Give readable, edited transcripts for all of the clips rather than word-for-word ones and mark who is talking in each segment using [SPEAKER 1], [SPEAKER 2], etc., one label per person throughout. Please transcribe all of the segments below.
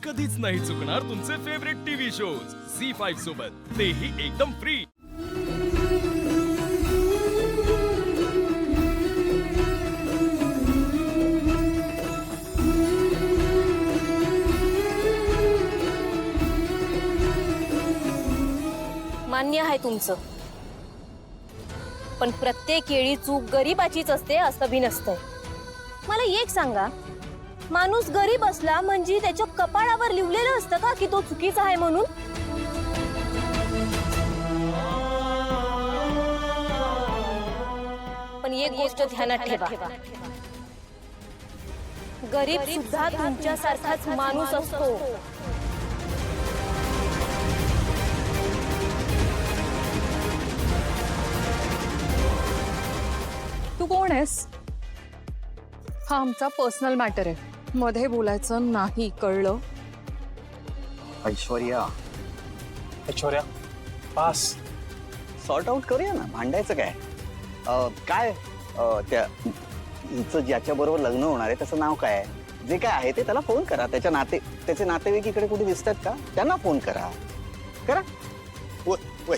[SPEAKER 1] कधीच नाही चुकणार तुमचे फेवरेट टीव्ही शोज झी5 सोबत, तेही एकदम फ्री।
[SPEAKER 2] मान्य आहे तुमचं, पण प्रत्येक येळी चूक गरीबाचीच असते असं बी नसतंय। मला एक सांगा, माणूस गरीब असला म्हणजे त्याच्या कपाळावर लिहिलेलं असतं का की तो चुकीचा आहे म्हणून? पण एक गोष्ट ध्यानात ठेवा, गरीब सुद्धा तुमच्यासारखाच माणूस असतो।
[SPEAKER 3] तू कोण आहेस? हा आमचा पर्सनल मॅटर आहे, मध्ये बोलायचं नाही, कळलं?
[SPEAKER 4] Aishwarya
[SPEAKER 5] Aishwarya pass
[SPEAKER 4] sort out करूया ना, भांडायचं काय? काय त्या हिचं ज्याच्या बरोबर लग्न होणार आहे त्याचं नाव काय आहे? जे काय आहे ते त्याला फोन करा। त्याचे नातेवाईक इकडे कुठे दिसतात का? त्यांना फोन करा करा। वय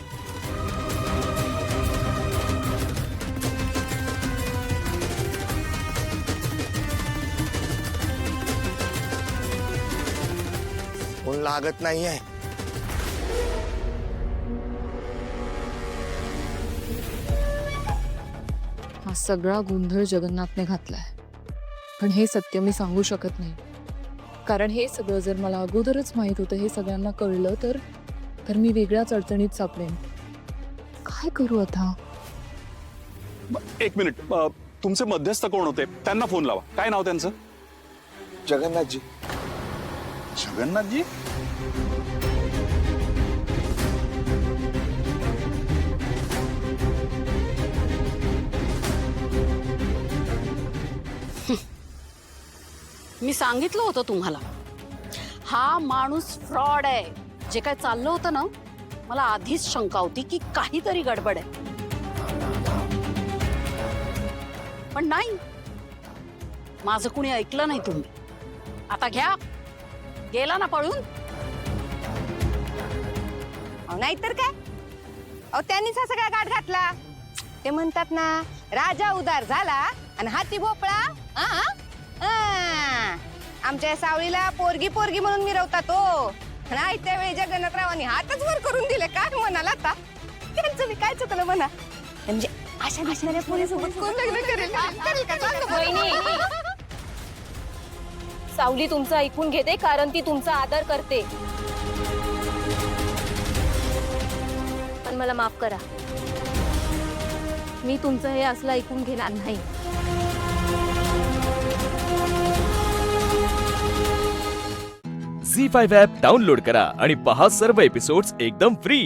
[SPEAKER 5] फोन लागत नाहीये।
[SPEAKER 3] हा सगळा गोंधळ जगन्नाथने घातलाय, पण हे सत्य मी सांगू शकत नाही, कारण हे सगळं जर मला अगोदरच माहित होतं, हे सगळ्यांना कळलं तर मी वेगळ्याच अडचणीत सापडेन। काय करू आता?
[SPEAKER 6] एक मिनिट, तुमचे मध्यस्थ कोण होते? त्यांना फोन लावा। काय नाव त्यांचं?
[SPEAKER 5] जगन्नाथजी।
[SPEAKER 6] जगन्नाथजी?
[SPEAKER 7] मी सांगितलं होतं तुम्हाला, हा माणूस फ्रॉड आहे। जे काय चाललं होतं ना, मला आधीच शंका होती की काहीतरी गडबड आहे, पण नाही, माझं कुणी ऐकलं नाही तुम्ही। आता घ्या, गेला ना पळून।
[SPEAKER 8] नाहीतर काय, त्यांनीच हा सगळा गाठ घातला। ते म्हणतात ना, राजा उदार झाला आणि हाती भोपळा। आमच्या सावळीला पोरगी पोरगी म्हणून मिरवतात तो, नाही त्यावेळी जगन्नाथरावांनी हातच वर करून दिले। काय म्हणाला आता? त्यांचं मी काय चुकलं म्हणा? म्हणजे अशा दिसणाऱ्या पोरीसोबत कोण लग्न करेल का? सांगा
[SPEAKER 2] वहिनी, सावली तुमचं ऐकून घेते कारण ती तुमचा आदर करते, पण मला माफ करा, मी तुमचं हे असलं ऐकून घेणार नाही।
[SPEAKER 1] झी5 ॲप डाउनलोड करा आणि पहा सर्व एपिसोड्स एकदम फ्री।